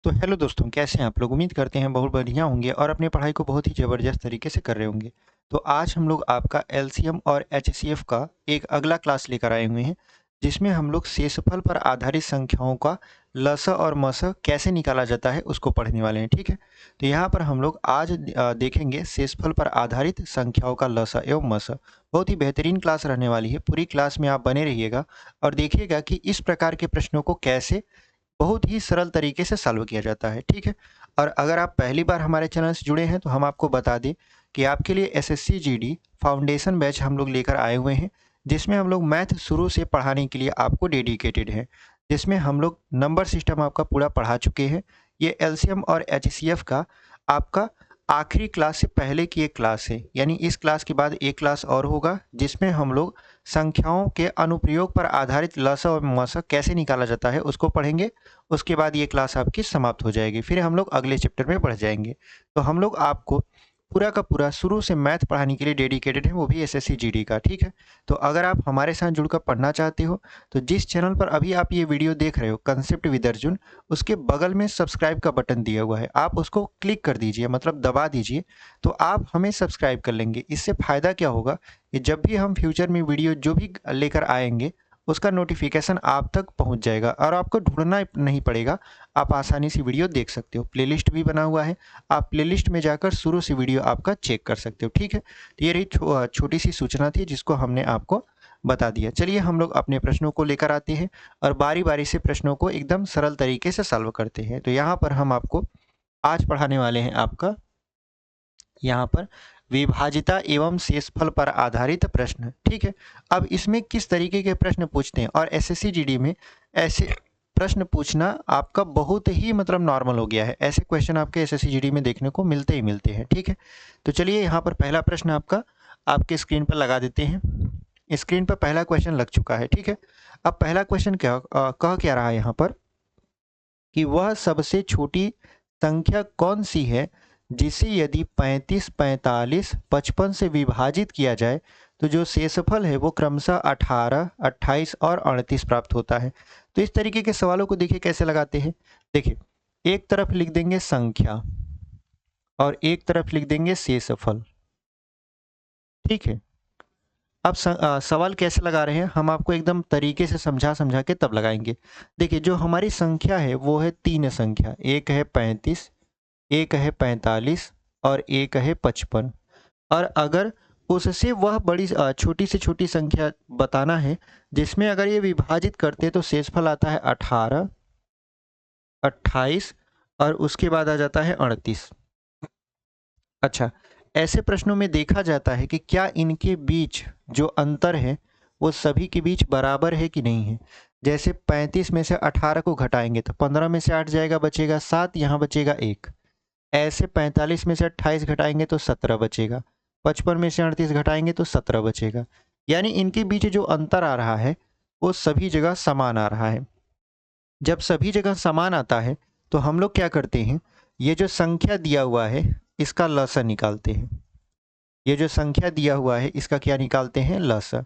तो हेलो दोस्तों, कैसे हैं आप लोग? उम्मीद करते हैं बहुत बढ़िया होंगे और अपनी पढ़ाई को बहुत ही ज़बरदस्त तरीके से कर रहे होंगे। तो आज हम लोग आपका एलसीएम और एचसीएफ का एक अगला क्लास लेकर आए हुए हैं, जिसमें हम लोग शेषफल पर आधारित संख्याओं का लसा और मसा कैसे निकाला जाता है उसको पढ़ने वाले हैं। ठीक है, तो यहाँ पर हम लोग आज देखेंगे शेषफल पर आधारित संख्याओं का लसा एवं मसा। बहुत ही बेहतरीन क्लास रहने वाली है। पूरी क्लास में आप बने रहिएगा और देखिएगा कि इस प्रकार के प्रश्नों को कैसे बहुत ही सरल तरीके से सॉल्व किया जाता है। ठीक है, और अगर आप पहली बार हमारे चैनल से जुड़े हैं तो हम आपको बता दें कि आपके लिए एसएससी जीडी फाउंडेशन बैच हम लोग लेकर आए हुए हैं, जिसमें हम लोग मैथ शुरू से पढ़ाने के लिए आपको डेडिकेटेड है, जिसमें हम लोग नंबर सिस्टम आपका पूरा पढ़ा चुके हैं। ये एलसीएम और एचसीएफ का आपका आखिरी क्लास से पहले की एक क्लास है, यानी इस क्लास के बाद एक क्लास और होगा जिसमें हम लोग संख्याओं के अनुप्रयोग पर आधारित लसा और मसा कैसे निकाला जाता है उसको पढ़ेंगे। उसके बाद ये क्लास आपकी समाप्त हो जाएगी, फिर हम लोग अगले चैप्टर में बढ़ जाएंगे। तो हम लोग आपको पूरा का पूरा शुरू से मैथ पढ़ाने के लिए डेडिकेटेड है, वो भी एसएससी जीडी का। ठीक है, तो अगर आप हमारे साथ जुड़कर पढ़ना चाहते हो तो जिस चैनल पर अभी आप ये वीडियो देख रहे हो कंसेप्ट विद अर्जुन, उसके बगल में सब्सक्राइब का बटन दिया हुआ है, आप उसको क्लिक कर दीजिए, मतलब दबा दीजिए, तो आप हमें सब्सक्राइब कर लेंगे। इससे फ़ायदा क्या होगा कि जब भी हम फ्यूचर में वीडियो जो भी लेकर आएंगे उसका नोटिफिकेशन आप तक पहुंच जाएगा और आपको ढूंढना नहीं पड़ेगा। आप आसानी से वीडियो देख सकते हो, प्लेलिस्ट भी बना हुआ है, आप प्लेलिस्ट में जाकर शुरू से वीडियो आपका चेक कर सकते हो। ठीक है, तो ये रही छोटी सी सूचना थी जिसको हमने आपको बता दिया। चलिए हम लोग अपने प्रश्नों को लेकर आते हैं और बारी बारी से प्रश्नों को एकदम सरल तरीके से सॉल्व करते हैं। तो यहाँ पर हम आपको आज पढ़ाने वाले हैं आपका यहाँ पर विभाजिता एवं शेषफल पर आधारित प्रश्न। ठीक है, अब इसमें किस तरीके के प्रश्न पूछते हैं, और एसएससी जीडी में ऐसे प्रश्न पूछना आपका बहुत ही मतलब नॉर्मल हो गया है। ऐसे क्वेश्चन आपके एसएससी जीडी में देखने को मिलते ही मिलते हैं। ठीक है, तो चलिए यहाँ पर पहला प्रश्न आपका आपके स्क्रीन पर लगा देते हैं। स्क्रीन पर पहला क्वेश्चन लग चुका है। ठीक है, अब पहला क्वेश्चन कह क्या रहा है यहाँ पर कि वह सबसे छोटी संख्या कौन सी है जिसे यदि 35, 45, 55 से विभाजित किया जाए तो जो शेषफल है वो क्रमशः 18, 28 और 38 प्राप्त होता है। तो इस तरीके के सवालों को देखिए कैसे लगाते हैं। देखिए, एक तरफ लिख देंगे संख्या और एक तरफ लिख देंगे शेषफल। ठीक है, अब सवाल कैसे लगा रहे हैं हम आपको एकदम तरीके से समझा समझा के तब लगाएंगे। देखिए, जो हमारी संख्या है वो है तीन संख्या, एक है 35, एक है 45 और एक है 55। और अगर उससे वह बड़ी छोटी से छोटी संख्या बताना है जिसमें अगर ये विभाजित करते तो शेषफल आता है 18, 28 और उसके बाद आ जाता है 38। अच्छा, ऐसे प्रश्नों में देखा जाता है कि क्या इनके बीच जो अंतर है वो सभी के बीच बराबर है कि नहीं है। जैसे 35 में से 18 को घटाएंगे तो 15 में से 8 जाएगा, बचेगा 7, यहाँ बचेगा 1। ऐसे 45 में से 28 घटाएंगे तो 17 बचेगा, 55 में से 38 घटाएंगे तो 17 बचेगा। यानी इनके बीच जो अंतर आ रहा है वो सभी जगह समान आ रहा है। जब सभी जगह समान आता है तो हम लोग क्या करते हैं, ये जो संख्या दिया हुआ है इसका लसा निकालते हैं। ये जो संख्या दिया हुआ है इसका क्या निकालते हैं, लसा।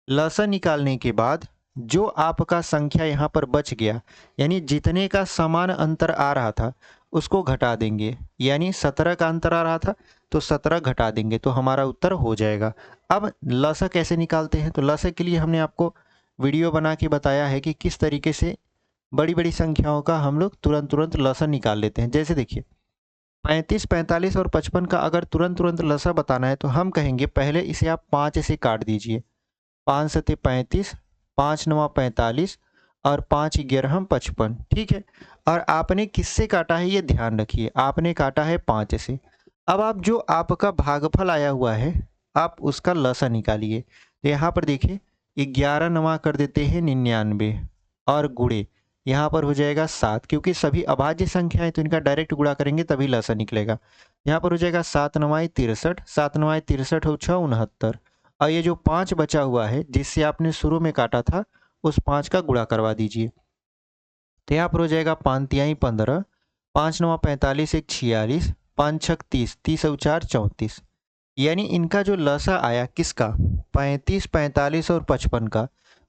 लसा निकालने के बाद जो आपका संख्या यहाँ पर बच गया, यानी जितने का समान अंतर आ रहा था उसको घटा देंगे। यानी 17 का अंतर आ रहा था तो 17 घटा देंगे तो हमारा उत्तर हो जाएगा। अब लसा कैसे निकालते हैं, तो लसा के लिए हमने आपको वीडियो बना के बताया है कि किस तरीके से बड़ी बड़ी संख्याओं का हम लोग तुरंत तुरंत लसा निकाल लेते हैं। जैसे देखिए, 35, 45 और 55 का अगर तुरंत तुरंत लसा बताना है तो हम कहेंगे पहले इसे आप 5 से काट दीजिए। 5 सते 35, 5 नवा 45 और 5 ग्यारह 55। ठीक है, और आपने किससे काटा है ये ध्यान रखिए, आपने काटा है 5 से। अब आप जो आपका भागफल आया हुआ है आप उसका लसा निकालिए। तो यहाँ पर देखिए, 11 नवा कर देते हैं 99 और गुणे यहाँ पर हो जाएगा 7, क्योंकि सभी अभाज्य संख्या है तो इनका डायरेक्ट गुणा करेंगे तभी लसा निकलेगा। यहाँ पर हो जाएगा 7 नवाई 63, 7 नवाई 63 हो 6 69। और ये जो 5 बचा हुआ है जिससे आपने शुरू में काटा था उस 5 का गुणा करवा दीजिए। तो यहाँ पर हो जाएगा 5 तिहाई 15, 5 नवा 45, 1 46, 5 छक 30, 30 और 4 34। यानी इनका जो लसा आया किसका, 35, 45 और 55 का,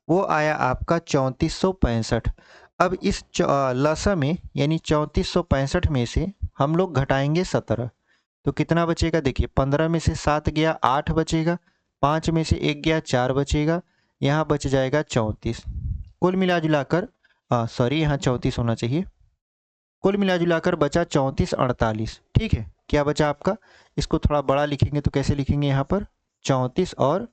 वो आया आपका 3465। अब इस लसा में यानी 3465 में से हम लोग घटाएंगे 17, तो कितना बचेगा? देखिए 15 में से 7 गया 8 बचेगा, 5 में से 1 गया 4 बचेगा, यहाँ बच जाएगा 34। कुल मिला जुलाकर सॉरी यहाँ 34 होना चाहिए। कुल मिला जुलाकर बचा 34 48। ठीक है, क्या बचा आपका? इसको थोड़ा बड़ा लिखेंगे तो कैसे लिखेंगे? यहाँ पर 34 और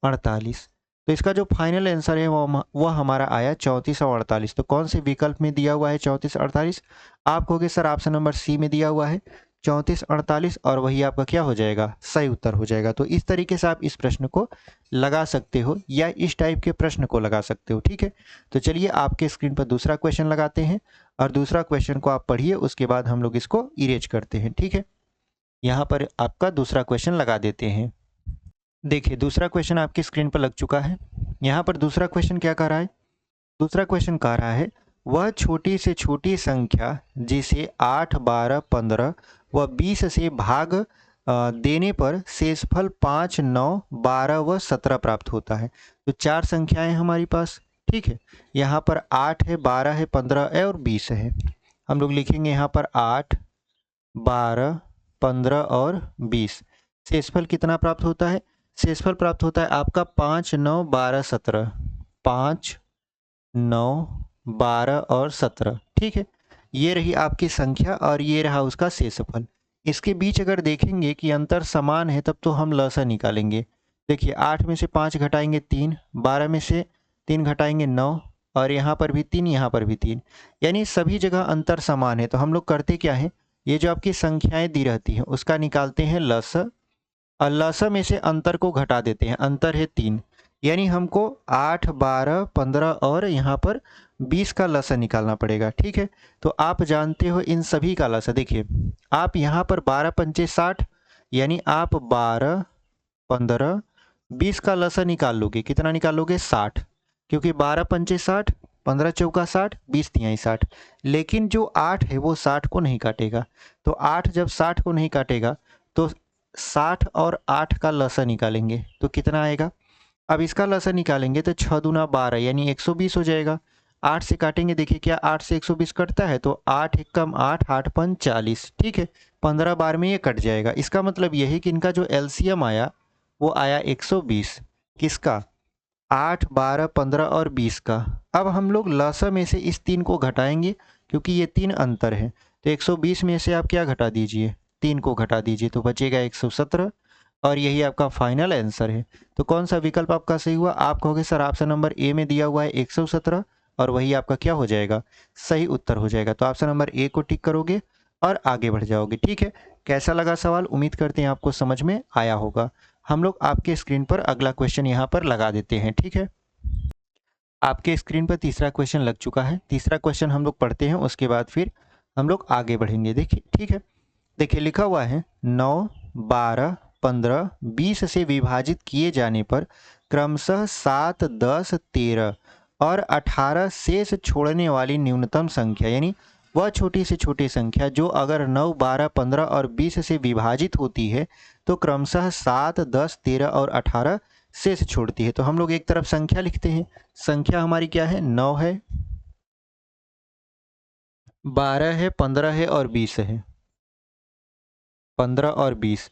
48। तो इसका जो फाइनल आंसर है वो हमारा आया 34 और 48। तो कौन से विकल्प में दिया हुआ है 34 48? आप कहोगे सर ऑप्शन नंबर सी में दिया हुआ है 34 48, और वही आपका क्या हो जाएगा? सही उत्तर हो जाएगा। तो इस तरीके से आप इस प्रश्न को लगा सकते हो या इस टाइप के प्रश्न को लगा सकते हो। ठीक है, तो चलिए आपके स्क्रीन पर दूसरा क्वेश्चन लगाते हैं और दूसरा क्वेश्चन को आप पढ़िए, उसके बाद हम लोग इसको इरेज करते हैं। ठीक है, यहाँ पर आपका दूसरा क्वेश्चन लगा देते हैं। देखिए दूसरा क्वेश्चन आपकी स्क्रीन पर लग चुका है। यहाँ पर दूसरा क्वेश्चन क्या कह रहा है? दूसरा क्वेश्चन कह रहा है वह छोटी से छोटी संख्या जिसे 8, 12, 15 व 20 से भाग देने पर शेषफल 5, 9, 12 व 17 प्राप्त होता है। तो चार संख्याएं हमारे पास। ठीक है, यहाँ पर 8 है, 12 है, 15 है और 20 है। हम लोग लिखेंगे यहाँ पर 8, 12, 15 और 20। शेषफल कितना प्राप्त होता है? शेषफल प्राप्त होता है आपका 5, 9, 12, 17। 5, 9, 12 और 17। ठीक है, ये रही आपकी संख्या और ये रहा उसका शेषफल। इसके बीच अगर देखेंगे कि अंतर समान है तब तो हम लसा निकालेंगे। देखिए 8 में से 5 घटाएंगे 3, 12 में से 3 घटाएंगे 9, और यहाँ पर भी 3, यहाँ पर भी 3, यानी सभी जगह अंतर समान है। तो हम लोग करते क्या है, ये जो आपकी संख्याएं दी रहती हैं उसका निकालते हैं लसा, और लसा में से अंतर को घटा देते हैं। अंतर है 3, यानी हमको 8, 12, 15 और यहाँ पर 20 का लसा निकालना पड़ेगा। ठीक है, तो आप जानते हो इन सभी का लसा। देखिए आप यहाँ पर 12 पंचे 60, यानी आप 12, 15, 20 का लसा निकाल लोगे। कितना निकालोगे? 60, क्योंकि 12 पंचे 60, 15 चौका 60, 20 तिहाई 60। लेकिन जो 8 है वो 60 को नहीं काटेगा। तो 8 जब 60 को नहीं काटेगा तो 60 और 8 का लसा निकालेंगे तो कितना आएगा? अब इसका लसा निकालेंगे तो 6 दूना 12 यानी 120 हो जाएगा। 8 से काटेंगे, देखिए क्या 8 से 120 कटता है? तो 8 एक कम 8, 8 पंच 40। ठीक है, 15 बार में ये कट जाएगा। इसका मतलब यह है कि इनका जो एलसीएम आया वो आया 120। किसका? 8, 12, 15 और 20 का। अब हम लोग लसा में से इस 3 को घटाएंगे क्योंकि ये 3 अंतर है। तो 120 में से आप क्या घटा दीजिए? 3 को घटा दीजिए तो बचेगा 117, और यही आपका फाइनल आंसर है। तो कौन सा विकल्प आपका सही हुआ? आप कहोगे सर ऑप्शन नंबर ए में दिया हुआ है 117, और वही आपका क्या हो जाएगा? सही उत्तर हो जाएगा। तो ऑप्शन नंबर ए को टिक करोगे और आगे बढ़ जाओगे। ठीक है, कैसा लगा सवाल? उम्मीद करते हैं आपको समझ में आया होगा। हम लोग आपके स्क्रीन पर अगला क्वेश्चन यहाँ पर लगा देते हैं। ठीक है, आपके स्क्रीन पर तीसरा क्वेश्चन लग चुका है। तीसरा क्वेश्चन हम लोग पढ़ते हैं, उसके बाद फिर हम लोग आगे बढ़ेंगे। देखिए ठीक है, देखिए लिखा हुआ है 9, 12, 15, 20 से विभाजित किए जाने पर क्रमशः 7, 10, 13 और 18 शेष छोड़ने वाली न्यूनतम संख्या, यानी वह छोटी से छोटी संख्या जो अगर 9, 12, 15 और 20 से विभाजित होती है तो क्रमशः 7, 10, 13 और 18 शेष छोड़ती है। तो हम लोग एक तरफ संख्या लिखते हैं। संख्या हमारी क्या है? 9 है, 12 है, 15 है और 20 है। 15 और 20।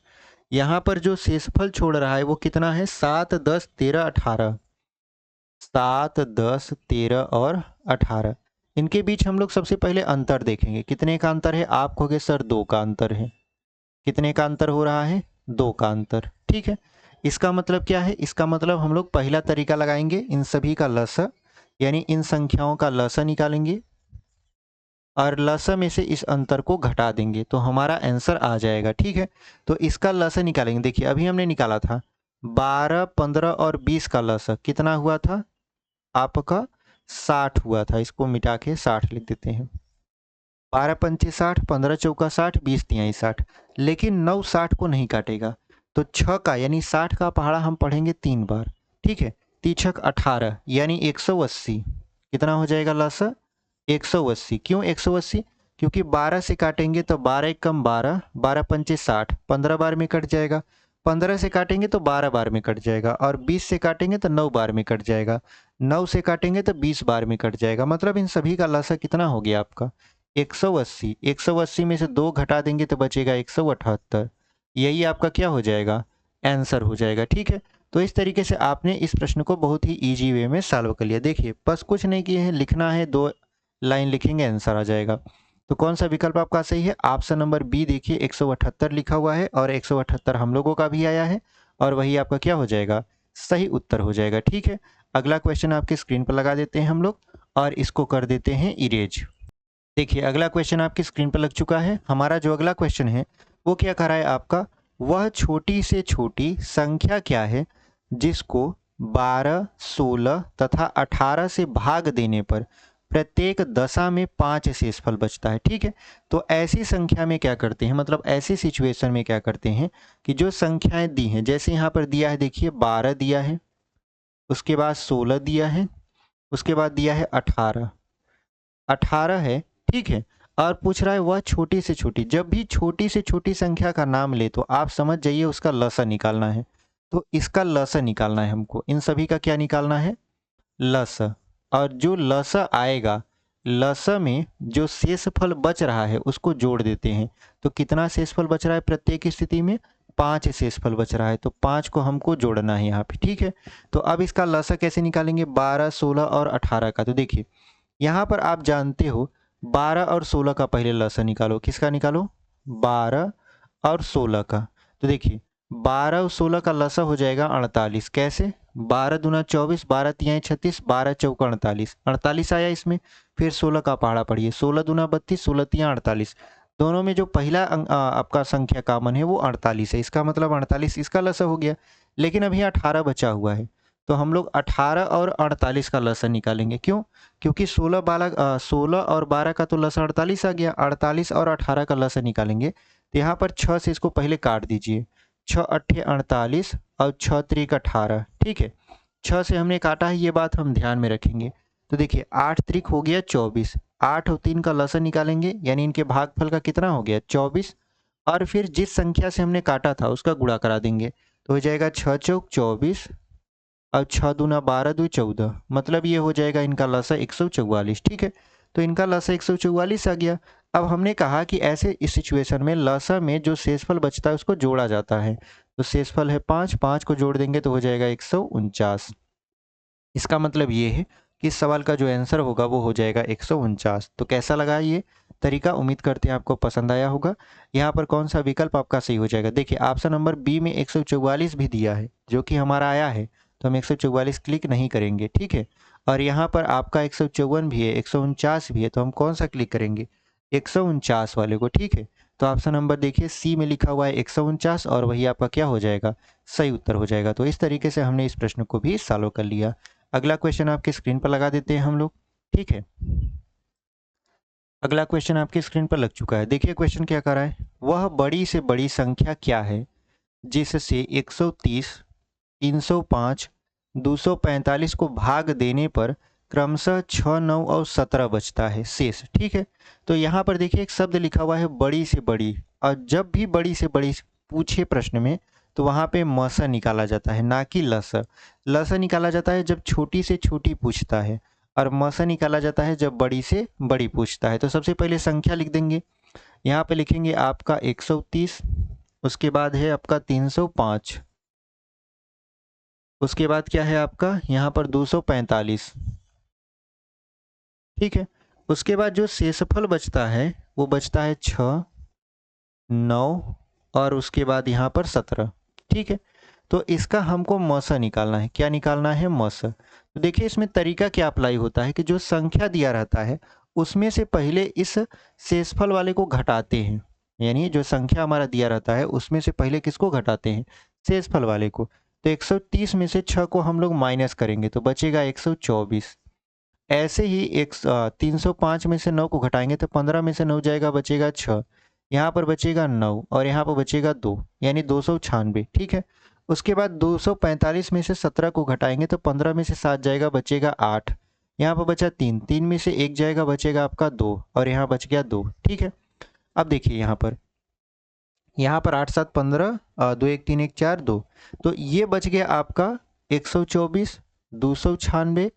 यहाँ पर जो शेषफल छोड़ रहा है वो कितना है? 7, 10, 13, 18। 7, 10, 13 और 18। इनके बीच हम लोग सबसे पहले अंतर देखेंगे। कितने का अंतर है? आप कहोगे सर 2 का अंतर है। कितने का अंतर हो रहा है? 2 का अंतर। ठीक है, इसका मतलब क्या है? इसका मतलब हम लोग पहला तरीका लगाएंगे, इन सभी का लसा, यानी इन संख्याओं का लसा निकालेंगे और लसा में से इस अंतर को घटा देंगे तो हमारा आंसर आ जाएगा। ठीक है, तो इसका लसा निकालेंगे। देखिए अभी हमने निकाला था 12, 15 और 20 का लसा कितना हुआ था आपका? 60 हुआ था। इसको मिटा के 60 लिख देते हैं। 12 पंचे 60, 15 चौका 60, 20 तिहाई 60। लेकिन 9 60 को नहीं काटेगा, तो 6 का यानी 60 का पहाड़ा हम पढ़ेंगे 3 बार। ठीक है, 3 18 यानी 180। कितना हो जाएगा लसा? 180। क्यों 180? क्योंकि 12 से काटेंगे तो 12 एक कम 12, 12 पंचे 60, 15 बार में कट जाएगा। 15 से काटेंगे तो 12 बार में कट जाएगा, और 20 से काटेंगे तो 9 बार में कट जाएगा। 9 से काटेंगे तो 20 बार में कट जाएगा, मतलब इन सभी का लसा कितना हो गया आपका 180। 180 में से 2 घटा देंगे तो बचेगा 178। यही आपका क्या हो जाएगा, आंसर हो जाएगा। ठीक है, तो इस तरीके से आपने इस प्रश्न को बहुत ही ईजी वे में सॉल्व कर लिया। देखिए बस कुछ नहीं किए हैं, लिखना है, 2 लाइन लिखेंगे, आंसर आ जाएगा। तो कौन सा विकल्प आपका सही है, ऑप्शन नंबर बी देखिए 178 लिखा हुआ है और 178 हम लोगों का भी आया है और वही आपका क्या हो जाएगा, सही उत्तर हो जाएगा। ठीक है, अगला क्वेश्चन आपके स्क्रीन पर लगा देते हैं हम लोग और इसको कर देते हैं इरेज। देखिए अगला क्वेश्चन आपकी स्क्रीन पर लग चुका है। हमारा जो अगला क्वेश्चन है वो क्या कर रहा है आपका, वह छोटी से छोटी संख्या क्या है जिसको 12, 16 तथा 18 से भाग देने पर प्रत्येक दशा में 5 शेषफल बचता है। ठीक है, तो ऐसी संख्या में क्या करते हैं, मतलब ऐसी सिचुएशन में क्या करते हैं कि जो संख्याएं दी हैं, जैसे यहाँ पर दिया है, देखिए 12 दिया है, उसके बाद 16 दिया है, उसके बाद दिया है 18, 18 है। ठीक है, और पूछ रहा है वह छोटी से छोटी, जब भी छोटी से छोटी संख्या का नाम ले तो आप समझ जाइए उसका लसा निकालना है। तो इसका लसा निकालना है हमको, इन सभी का क्या निकालना है, लसा। और जो लसा आएगा, लसा में जो शेषफल बच रहा है उसको जोड़ देते हैं। तो कितना शेषफल बच रहा है प्रत्येक स्थिति में, 5 शेषफल बच रहा है, तो 5 को हमको जोड़ना है यहाँ पे। ठीक है, तो अब इसका लसा कैसे निकालेंगे, 12, 16 और 18 का। तो देखिए यहाँ पर आप जानते हो 12 और 16 का पहले लसा निकालो, किसका निकालो, 12 और 16 का। तो देखिए 12 और 16 का लसा हो जाएगा 48। कैसे, 12 दूना 24, 12 तिहाई 36, 12 चौका 48, 48 आया इसमें। फिर 16 का पहाड़ा पढ़िए, 16 दूना 32, 16 तिहाई 48, दोनों में जो पहला आपका संख्या कॉमन है वो 48 है, इसका मतलब 48 इसका लसा हो गया। लेकिन अभी 18 बचा हुआ है, तो हम लोग 18 और 48 का लसा निकालेंगे। क्यों, क्योंकि 16 और 12 का तो लसा 48 आ गया, 48 और 18 का लसा निकालेंगे। तो यहाँ पर 6 से इसको पहले काट दीजिए, 6 अट्ठे 48 और 6 त्रिक 18। ठीक है, 6 से हमने काटा है, ये बात हम ध्यान में रखेंगे। तो देखिए 8 त्रिक हो गया 24, 8 और 3 का लसा निकालेंगे, यानी इनके भागफल का कितना हो गया 24, और फिर जिस संख्या से हमने काटा था उसका गुणा करा देंगे, तो हो जाएगा 6 चौक 24 और 6 दूना 12 दो 14, मतलब ये हो जाएगा इनका लसा 144। ठीक है, तो इनका लसा 144 आ गया। अब हमने कहा कि ऐसे इस सिचुएशन में लसा में जो शेषफल बचता है उसको जोड़ा जाता है। तो शेषफल है 5, 5 को जोड़ देंगे तो हो जाएगा 149। इसका मतलब ये है कि इस सवाल का जो आंसर होगा वो हो जाएगा 149। तो कैसा लगा ये तरीका, उम्मीद करते हैं आपको पसंद आया होगा। यहाँ पर कौन सा विकल्प आपका सही हो जाएगा, देखिए ऑप्शन नंबर बी में 144 भी दिया है जो कि हमारा आया है, तो हम 144 क्लिक नहीं करेंगे। ठीक है, और यहाँ पर आपका 154 भी है, 149 भी है, तो हम कौन सा क्लिक करेंगे, 149 वाले को। ठीक है, तो ऑप्शन नंबर देखिए सी में लिखा हुआ है 149 और वही आपका क्या हो जाएगा, सही उत्तर हो जाएगा। तो इस तरीके से हमने इस प्रश्न को भी सॉल्व कर लिया। अगला क्वेश्चन आपके स्क्रीन पर लगा देते हैं हम लोग। ठीक है, अगला क्वेश्चन आपकी स्क्रीन पर लग चुका है। देखिए क्वेश्चन क्या कर रहा है, वह बड़ी से बड़ी संख्या क्या है जिससे 130, 305, 245 को भाग देने पर क्रमशः 6, 9 और 17 बचता है शेष। ठीक है, तो यहाँ पर देखिए एक शब्द लिखा हुआ है बड़ी से बड़ी, और जब भी बड़ी से बड़ी पूछे प्रश्न में तो वहाँ पे मसा निकाला जाता है, ना कि लसा। लसा निकाला जाता है जब छोटी से छोटी पूछता है, और मसा निकाला जाता है जब बड़ी से बड़ी पूछता है। तो सबसे पहले संख्या लिख देंगे, यहाँ पे लिखेंगे आपका 130, उसके बाद है आपका 305, उसके बाद क्या है आपका यहाँ पर 245। ठीक है, उसके बाद जो शेषफल बचता है वो बचता है 6, 9 और उसके बाद यहाँ पर 17। ठीक है, तो इसका हमको मसा निकालना है, क्या निकालना है, मसा। तो देखिए इसमें तरीका क्या अप्लाई होता है कि जो संख्या दिया रहता है उसमें से पहले इस शेषफल वाले को घटाते हैं, यानी जो संख्या हमारा दिया रहता है उसमें से पहले किसको घटाते हैं, शेषफल वाले को। तो 130 में से 6 को हम लोग माइनस करेंगे तो बचेगा 124। ऐसे ही 305 में से 9 को घटाएंगे तो 15 में से 9 जाएगा, बचेगा 6, यहाँ पर बचेगा 9 और यहाँ पर बचेगा 2, यानी 296। ठीक है, उसके बाद 245 में से 17 को घटाएंगे तो 15 में से 7 जाएगा, बचेगा 8, यहाँ पर बचा 3, 3 में से 1 जाएगा, बचेगा आपका 2 और यहाँ बच गया 2। ठीक है, अब देखिए यहाँ पर 8 7 15, 2 1 3 1 4 2, तो ये बच गया आपका 124, 296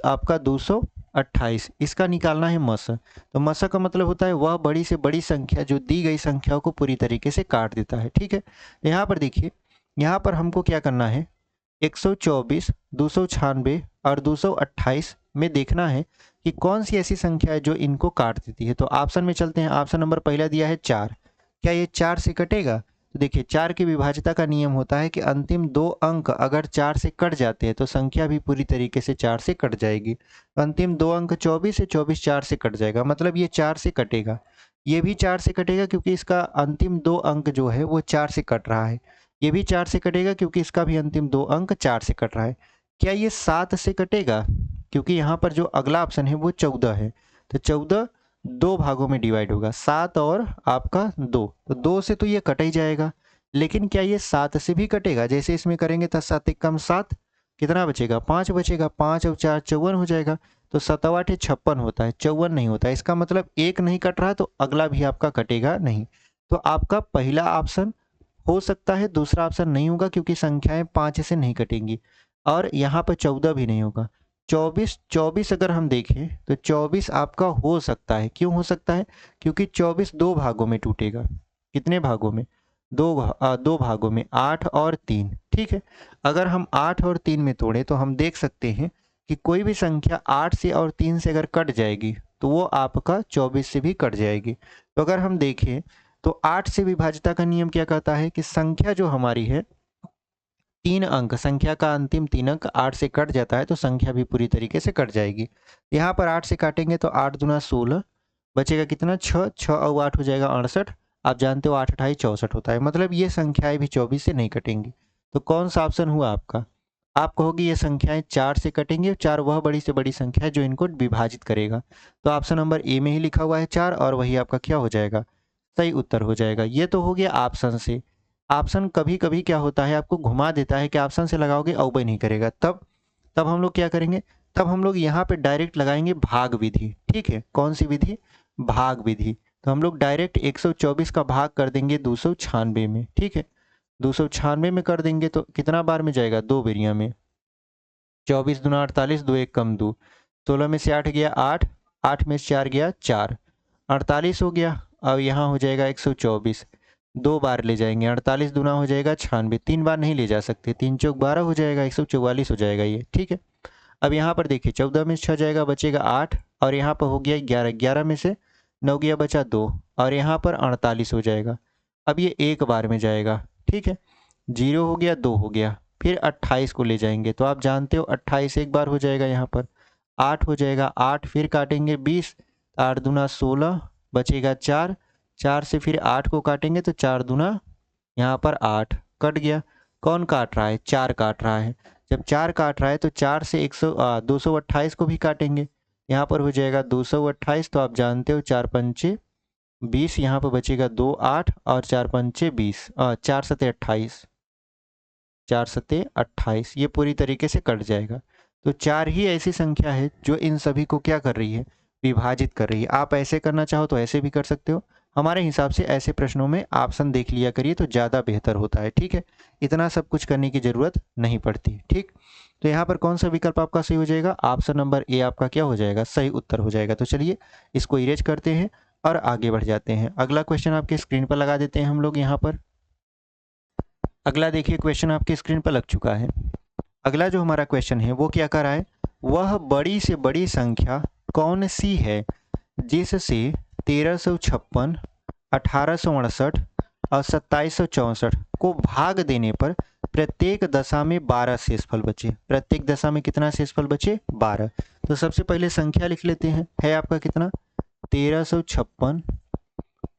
आपका 228, इसका निकालना है मस। तो मस का मतलब होता है वह बड़ी से बड़ी संख्या जो दी गई संख्याओं को पूरी तरीके से काट देता है। ठीक है, यहाँ पर देखिए, यहाँ पर हमको क्या करना है, 124, 296 और 228 में देखना है कि कौन सी ऐसी संख्या है जो इनको काट देती है। तो ऑप्शन में चलते हैं। ऑप्शन नंबर पहला दिया है 4, क्या ये 4 से कटेगा? तो देखिए 4 की विभाज्यता का नियम होता है कि अंतिम 2 अंक अगर 4 से कट जाते हैं तो संख्या भी पूरी तरीके से 4 से कट जाएगी। अंतिम 2 अंक 24 है, 24 4 से कट जाएगा, मतलब ये 4 से कटेगा। ये भी 4 से कटेगा क्योंकि इसका अंतिम 2 अंक जो है वो 4 से कट रहा है। ये भी 4 से कटेगा क्योंकि इसका भी अंतिम 2 अंक 4 से कट रहा है। क्या ये 7 से कटेगा? क्योंकि यहाँ पर जो अगला ऑप्शन है वो 14 है, तो 14 2 भागों में डिवाइड होगा, 7 और आपका 2, तो 2 से तो ये कट ही जाएगा। लेकिन क्या ये 7 से भी कटेगा? जैसे इसमें करेंगे तो 7 एक कम 7, कितना बचेगा? 5 बचेगा, 5 और 4 54 हो जाएगा। तो 7 8 56 होता है, 54 नहीं होता है। इसका मतलब एक नहीं कट रहा तो अगला भी आपका कटेगा नहीं। तो आपका पहला ऑप्शन हो सकता है, दूसरा ऑप्शन नहीं होगा क्योंकि संख्याएं 5 से नहीं कटेंगी, और यहाँ पर 14 भी नहीं होगा। 24 अगर हम देखें तो 24 आपका हो सकता है। क्यों हो सकता है? क्योंकि 24 2 भागों में टूटेगा। कितने भागों में? 2 भागों में, 8 और 3। ठीक है, अगर हम 8 और 3 में तोड़ें तो हम देख सकते हैं कि कोई भी संख्या 8 से और 3 से अगर कट जाएगी तो वो आपका 24 से भी कट जाएगी। तो अगर हम देखें तो 8 से विभाज्यता का नियम क्या कहता है कि संख्या जो हमारी है 3 अंक, संख्या का अंतिम 3 अंक 8 से कट जाता है तो संख्या भी पूरी तरीके से कट जाएगी। यहाँ पर 8 से काटेंगे तो 8 दूना 16, बचेगा कितना? 6, 6 और 8 हो जाएगा 68। आप जानते हो 8 28 64 होता है, मतलब ये संख्याएं भी 24 से नहीं कटेंगी। तो कौन सा ऑप्शन हुआ आपका? आप कहोगे ये संख्याएं 4 से कटेंगे, 4 वह बड़ी से बड़ी संख्या है जो इनको विभाजित करेगा। तो ऑप्शन नंबर ए में ही लिखा हुआ है 4, और वही आपका क्या हो जाएगा? सही उत्तर हो जाएगा। ये तो हो गया ऑप्शन से। ऑप्शन कभी कभी क्या होता है, आपको घुमा देता है कि ऑप्शन से लगाओगे अवबय नहीं करेगा। तब हम लोग क्या करेंगे? तब हम लोग यहाँ पे डायरेक्ट लगाएंगे भाग विधि। ठीक है, कौन सी विधि? भाग विधि। तो हम लोग डायरेक्ट 124 का भाग कर देंगे 296 में। ठीक है, 296 में कर देंगे तो कितना बार में जाएगा? 2 बेरिया में। 24 दूना 48, 2 एक कम 2, 16 में से 8 गया 8, 8 में से 4 गया 4, 48 हो गया। अब यहाँ हो जाएगा 124, 2 बार ले जाएंगे, 48 दूना हो जाएगा 96, 3 बार नहीं ले जा सकते, 3 चौक 12 हो जाएगा, 144 हो जाएगा ये। ठीक है, अब यहाँ पर देखिए 14 में से 6 जाएगा, बचेगा 8, और यहाँ पर हो गया 11, 11 में से 9 गया, बचा 2, और यहाँ पर 48 हो जाएगा। अब ये एक बार में जाएगा। ठीक है, 0 हो गया, 2 हो गया, फिर 28 को ले जाएंगे तो आप जानते हो 28 एक बार हो जाएगा, यहाँ पर 8 हो जाएगा, 8 फिर काटेंगे 20, 8 दूना 16, बचेगा 4, 4 से फिर 8 को काटेंगे तो 4 दूना यहाँ पर 8 कट गया। कौन काट रहा है? 4 काट रहा है। जब 4 काट रहा है तो 4 से 228 को भी काटेंगे, यहाँ पर हो जाएगा 228। तो आप जानते हो 4 पंचे 20, यहाँ पर बचेगा 2 8, और 4 पंचे 20, 4 सते 28, 4 सते 28, ये पूरी तरीके से कट जाएगा। तो 4 ही ऐसी संख्या है जो इन सभी को क्या कर रही है? विभाजित कर रही है। आप ऐसे करना चाहो तो ऐसे भी कर सकते हो। हमारे हिसाब से ऐसे प्रश्नों में ऑप्शन देख लिया करिए तो ज़्यादा बेहतर होता है। ठीक है, इतना सब कुछ करने की ज़रूरत नहीं पड़ती। ठीक, तो यहाँ पर कौन सा विकल्प आपका सही हो जाएगा? ऑप्शन नंबर ए आपका क्या हो जाएगा? सही उत्तर हो जाएगा। तो चलिए इसको इरेज करते हैं और आगे बढ़ जाते हैं। अगला क्वेश्चन आपके स्क्रीन पर लगा देते हैं हम लोग यहाँ पर। अगला देखिए क्वेश्चन आपकी स्क्रीन पर लग चुका है। अगला जो हमारा क्वेश्चन है वो क्या कर रहा है? वह बड़ी से बड़ी संख्या कौन सी है जिससे 1356, 1868 और 2764 को भाग देने पर प्रत्येक दशा में 12 शेषफल बचे? प्रत्येक दशा में कितना शेषफल बचे? 12। तो सबसे पहले संख्या लिख लेते हैं। है आपका कितना? 1356,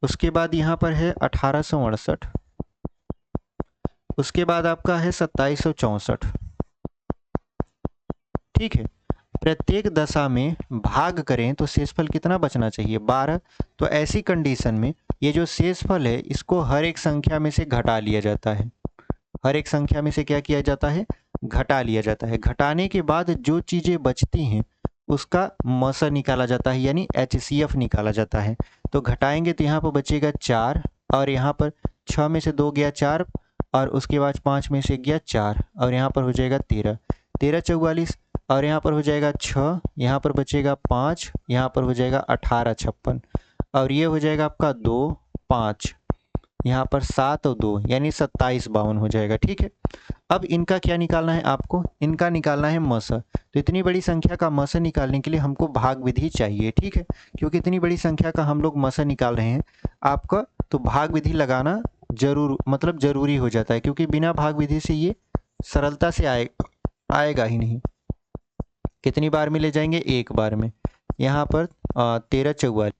उसके बाद यहाँ पर है 1868, उसके बाद आपका है 2764। ठीक है, प्रत्येक दशा में भाग करें तो शेषफल कितना बचना चाहिए? 12। तो ऐसी कंडीशन में ये जो शेषफल है इसको हर एक संख्या में से घटा लिया जाता है। हर एक संख्या में से क्या किया जाता है? घटा लिया जाता है। घटाने के बाद जो चीज़ें बचती हैं उसका मस निकाला जाता है, यानी HCF निकाला जाता है। तो घटाएंगे तो यहाँ पर बचेगा 4, और यहाँ पर 6 में से 2 गया 4, और उसके बाद 5 में से गया 4, और यहाँ पर हो जाएगा 13, 13 44, और यहाँ पर हो जाएगा 6, यहाँ पर बचेगा 5, यहाँ पर हो जाएगा 18 56, और ये हो जाएगा आपका 2 5, यहाँ पर 7 और 2 यानी 27 52 हो जाएगा। ठीक है, अब इनका क्या निकालना है आपको? इनका निकालना है मस। तो इतनी बड़ी संख्या का मस निकालने के लिए हमको भाग विधि चाहिए। ठीक है, क्योंकि इतनी बड़ी संख्या का हम लोग मस निकाल रहे हैं आपका, तो भाग विधि लगाना जरूरी हो जाता है, क्योंकि बिना भाग विधि से ये सरलता से आएगा ही नहीं। कितनी बार में ले जाएंगे? एक बार में। यहाँ पर 13 44।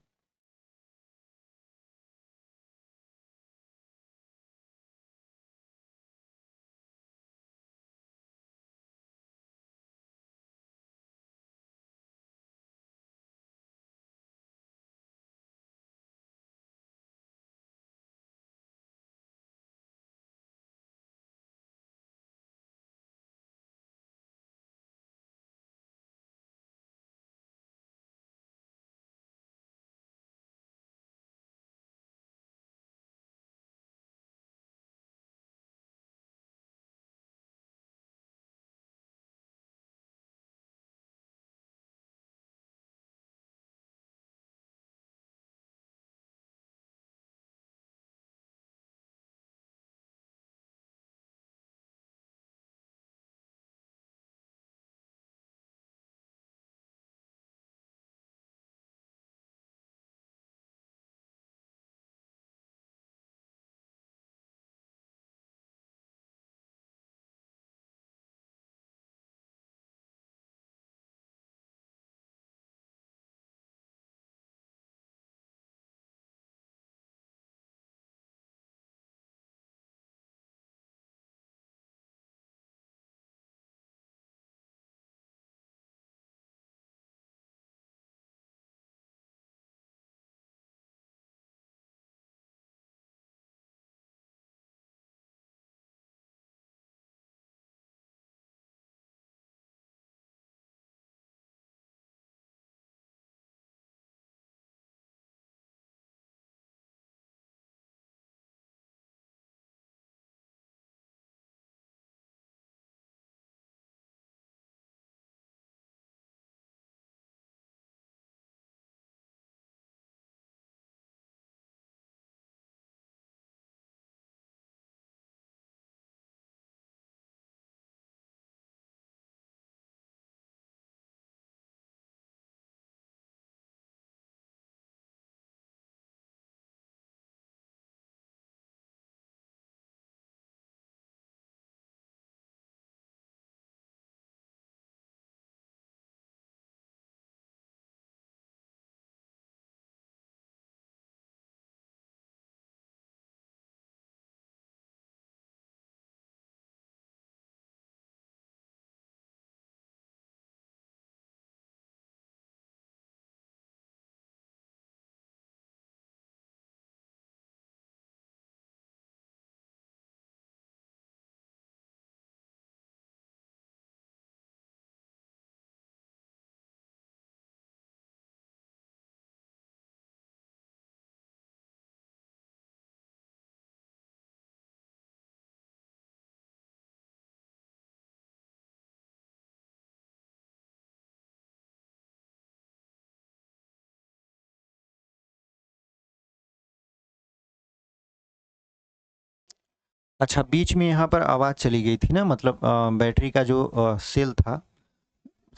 अच्छा, बीच में यहाँ पर आवाज़ चली गई थी ना, मतलब बैटरी का जो सेल था,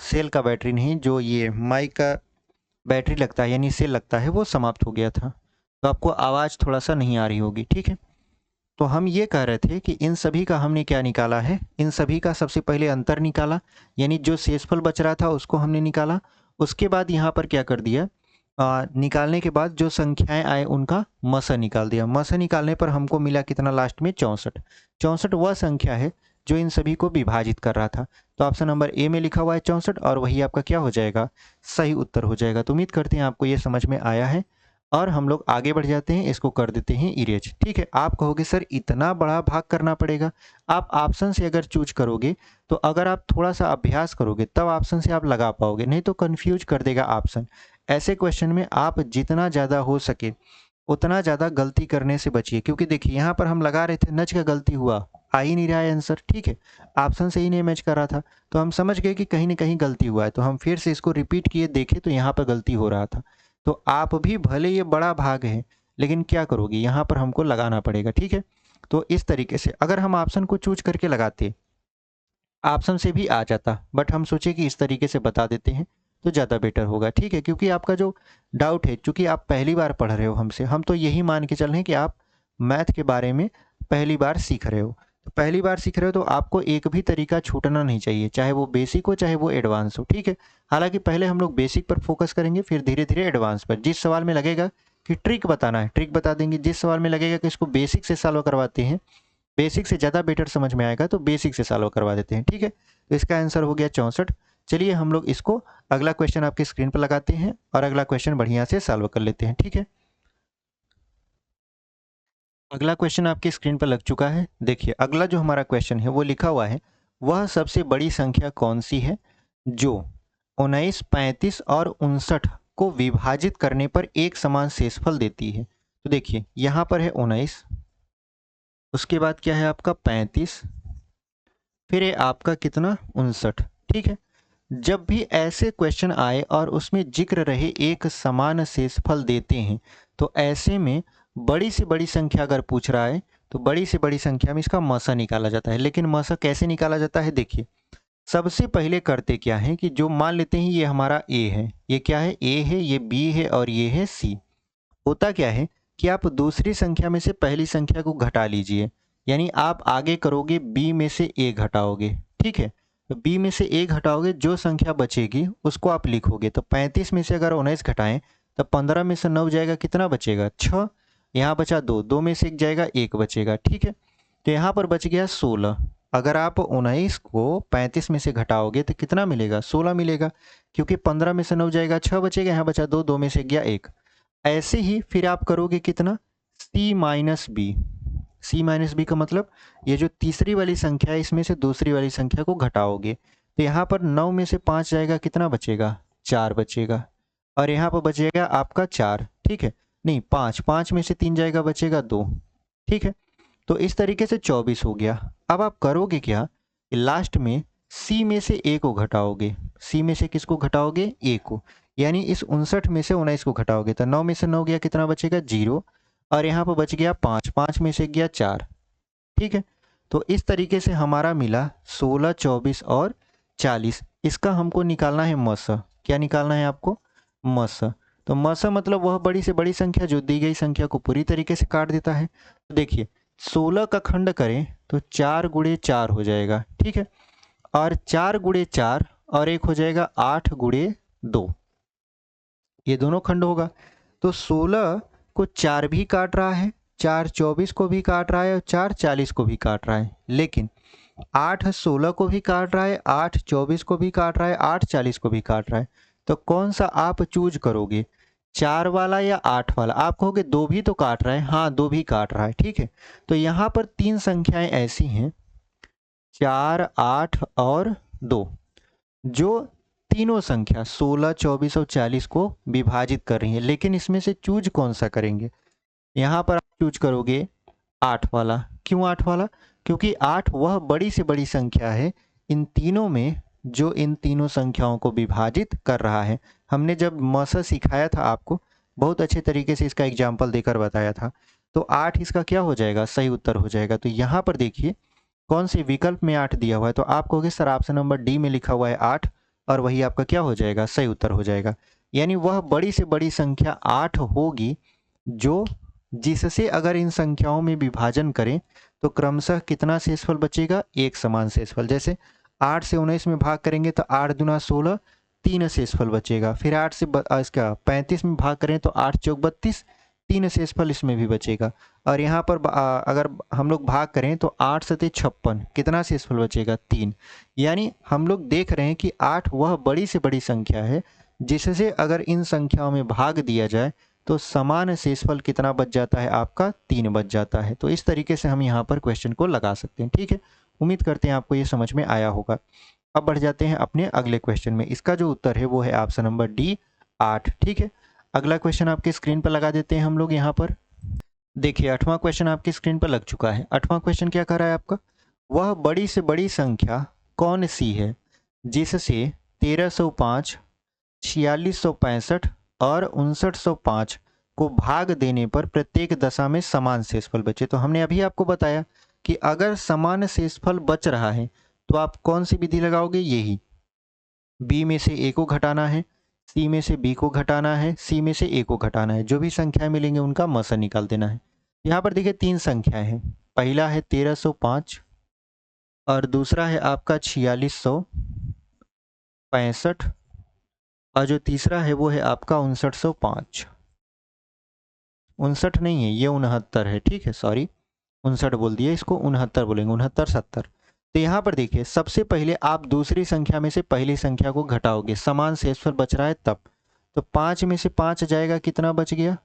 सेल का बैटरी नहीं, जो ये माइक का बैटरी लगता है यानी सेल लगता है, वो समाप्त हो गया था, तो आपको आवाज़ थोड़ा सा नहीं आ रही होगी। ठीक है, तो हम ये कह रहे थे कि इन सभी का हमने क्या निकाला है? इन सभी का सबसे पहले अंतर निकाला, यानी जो शेषफल बच रहा था उसको हमने निकाला। उसके बाद यहाँ पर क्या कर दिया, निकालने के बाद जो संख्याएं आए उनका मस निकाल दिया। मस निकालने पर हमको मिला कितना लास्ट में? 64। 64 वह संख्या है जो इन सभी को विभाजित कर रहा था। तो ऑप्शन नंबर ए में लिखा हुआ है 64, और वही आपका क्या हो जाएगा? सही उत्तर हो जाएगा। तो उम्मीद करते हैं आपको ये समझ में आया है, और हम लोग आगे बढ़ जाते हैं, इसको कर देते हैं इरेज। ठीक है, आप कहोगे सर इतना बड़ा भाग करना पड़ेगा। आप ऑप्शन से अगर चूज करोगे, तो अगर आप थोड़ा सा अभ्यास करोगे तब ऑप्शन से आप लगा पाओगे, नहीं तो कंफ्यूज कर देगा ऑप्शन। ऐसे क्वेश्चन में आप जितना ज़्यादा हो सके उतना ज़्यादा गलती करने से बचिए, क्योंकि देखिए यहाँ पर हम लगा रहे थे नच का गलती हुआ, आ ही नहीं रहा है आंसर, ठीक है, ऑप्शन से ही नहीं मैच कर रहा था, तो हम समझ गए कि कहीं ना कहीं गलती हुआ है, तो हम फिर से इसको रिपीट किए, देखे तो यहाँ पर गलती हो रहा था। तो आप भी भले ये बड़ा भाग है, लेकिन क्या करोगे, यहाँ पर हमको लगाना पड़ेगा, ठीक है। तो इस तरीके से अगर हम ऑप्शन को चूज करके लगाते, ऑप्शन से भी आ जाता, बट हम सोचे कि इस तरीके से बता देते हैं तो ज़्यादा बेटर होगा, ठीक है। क्योंकि आपका जो डाउट है, चूंकि आप पहली बार पढ़ रहे हो हमसे, हम तो यही मान के चल रहे हैं कि आप मैथ के बारे में पहली बार सीख रहे हो, तो पहली बार सीख रहे हो तो आपको एक भी तरीका छूटना नहीं चाहिए, चाहे वो बेसिक हो चाहे वो एडवांस हो, ठीक है। हालांकि पहले हम लोग बेसिक पर फोकस करेंगे, फिर धीरे धीरे एडवांस पर। जिस सवाल में लगेगा कि ट्रिक बताना है, ट्रिक बता देंगे, जिस सवाल में लगेगा कि इसको बेसिक से सॉल्व करवाते हैं, बेसिक से ज़्यादा बेटर समझ में आएगा, तो बेसिक से सॉल्व करवा देते हैं, ठीक है। तो इसका आंसर हो गया 64। चलिए हम लोग इसको अगला क्वेश्चन आपके स्क्रीन पर लगाते हैं और अगला क्वेश्चन बढ़िया से सॉल्व कर लेते हैं, ठीक है। अगला क्वेश्चन आपकी स्क्रीन पर लग चुका है। देखिए अगला जो हमारा क्वेश्चन है वो लिखा हुआ है, वह सबसे बड़ी संख्या कौन सी है जो 19, 35 और 59 को विभाजित करने पर एक समान शेषफल देती है। तो देखिए यहाँ पर है 19, उसके बाद क्या है आपका 35, फिर है आपका कितना 59, ठीक है। जब भी ऐसे क्वेश्चन आए और उसमें जिक्र रहे एक समान शेषफल देते हैं, तो ऐसे में बड़ी से बड़ी संख्या अगर पूछ रहा है तो बड़ी से बड़ी संख्या में इसका मसा निकाला जाता है। लेकिन मसा कैसे निकाला जाता है, देखिए सबसे पहले करते क्या है कि जो मान लेते हैं ये हमारा ए है, ये क्या है, ए है, ये बी है और ये है सी। होता क्या है कि आप दूसरी संख्या में से पहली संख्या को घटा लीजिए, यानी आप आगे करोगे बी में से ए घटाओगे, ठीक है। तो बी में से ए घटाओगे, जो संख्या बचेगी उसको आप लिखोगे। तो 35 में से अगर 19 घटाएं तो 15 में से 9 जाएगा, कितना बचेगा 6, यहाँ बचा 2, 2 में से 1 जाएगा, 1 बचेगा, ठीक है। तो यहाँ पर बच गया 16। अगर आप 19 को 35 में से घटाओगे तो कितना मिलेगा, 16 मिलेगा, क्योंकि 15 में से 9 जाएगा, 6 बचेगा, यहाँ बचा 2, 2 में से गया 1। ऐसे ही फिर आप करोगे कितना, सी माइनस बी। सी माइनस बी का मतलब ये जो तीसरी वाली संख्या है इसमें से दूसरी वाली संख्या को घटाओगे, तो यहाँ पर 9 में से 5 जाएगा, कितना बचेगा, 4 बचेगा, और यहाँ पर बचेगा आपका 4, ठीक है, नहीं 5, 5 में से 3 जाएगा, बचेगा 2, ठीक है। तो इस तरीके से 24 हो गया। अब आप करोगे क्या, लास्ट में सी में से ए को घटाओगे। सी में से किसको घटाओगे, ए को, यानी इस 59 में से 19 को घटाओगे तो 9 में से 9 गया, कितना बचेगा 0, और यहाँ पर बच गया 5, 5 में से गया 4, ठीक है। तो इस तरीके से हमारा मिला 16, 24 और 40। इसका हमको निकालना है मस। क्या निकालना है आपको, मस। तो मस मतलब वह बड़ी से बड़ी संख्या जो दी गई संख्या को पूरी तरीके से काट देता है। तो देखिए 16 का खंड करें तो 4 गुणे 4 हो जाएगा, ठीक है, और 4 गुणे 4 और एक हो जाएगा 8 गुणे 2, ये दोनों खंड होगा। तो 16 को 4 भी काट रहा है, 4 24 को भी काट रहा है और 4 40 को भी काट रहा है, लेकिन 8 16 को भी काट रहा है, 8 24 को भी काट रहा है, 8 40 को भी काट रहा है। तो कौन सा आप चूज करोगे, 4 वाला या 8 वाला। आप कहोगे दो भी तो काट रहा है, हाँ दो भी काट रहा है, ठीक है। तो यहाँ पर तीन संख्याएं ऐसी हैं, 4, 8 और 2, जो तीनों संख्या 16, 24 और 40 को विभाजित कर रही है। लेकिन इसमें से चूज कौन सा करेंगे, यहाँ पर आप चूज करोगे 8 वाला। क्यों 8 वाला, क्योंकि 8 वह बड़ी से बड़ी संख्या है इन तीनों में जो इन तीनों संख्याओं को विभाजित कर रहा है। हमने जब मसा सिखाया था आपको, बहुत अच्छे तरीके से इसका एग्जाम्पल देकर बताया था। तो 8 इसका क्या हो जाएगा, सही उत्तर हो जाएगा। तो यहाँ पर देखिए कौन से विकल्प में 8 दिया हुआ है, तो आप कहोगे सर ऑप्शन नंबर डी में लिखा हुआ है 8, और वही आपका क्या हो जाएगा, सही उत्तर हो जाएगा। यानी वह बड़ी से बड़ी संख्या 8 होगी जो जिससे अगर इन संख्याओं में विभाजन करें तो क्रमशः कितना शेषफल बचेगा, एक समान शेषफल। जैसे 8 से 19 में भाग करेंगे तो 8 दूना 16, 3 शेषफल बचेगा। फिर 8 से इसका 35 में भाग करें तो 8 चौक 32, 3 शेषफल इसमें भी बचेगा। और यहाँ पर अगर हम लोग भाग करें तो 8 सते 56, कितना शेषफल बचेगा, 3। यानी हम लोग देख रहे हैं कि 8 वह बड़ी से बड़ी संख्या है जिससे अगर इन संख्याओं में भाग दिया जाए तो समान शेषफल कितना बच जाता है आपका, 3 बच जाता है। तो इस तरीके से हम यहाँ पर क्वेश्चन को लगा सकते हैं, ठीक है। उम्मीद करते हैं आपको ये समझ में आया होगा। अब बढ़ जाते हैं अपने अगले क्वेश्चन में। इसका जो उत्तर है वो है ऑप्शन नंबर डी 8, ठीक है। अगला क्वेश्चन आपके स्क्रीन पर लगा देते हैं हम लोग यहाँ पर। देखिए 8वां क्वेश्चन आपकी स्क्रीन पर लग चुका है। 8वां क्वेश्चन क्या कर रहा है आपका, वह बड़ी से बड़ी संख्या कौन सी है जिससे 1305, 4665 और 5905 को भाग देने पर प्रत्येक दशा में समान शेषफल बचे। तो हमने अभी आपको बताया कि अगर समान शेषफल बच रहा है तो आप कौन सी विधि लगाओगे, यही बी में से ए को घटाना है, सी में से बी को घटाना है, सी में से ए को घटाना है, जो भी संख्याएं मिलेंगे उनका मसा निकाल देना है। यहाँ पर देखिए 3 संख्याएं हैं, पहला है 1305 और दूसरा है आपका 4665 और जो तीसरा है वो है आपका 5905। 59 नहीं है, ये 69 है, ठीक है, सॉरी 59 बोल दिया, इसको 69 बोलेंगे, 69 70। तो यहाँ पर देखिए सबसे पहले आप दूसरी संख्या में से पहली संख्या को घटाओगे, समान शेषफल बच रहा है तब। तो 5 में से 5 जाएगा, कितना बच गया,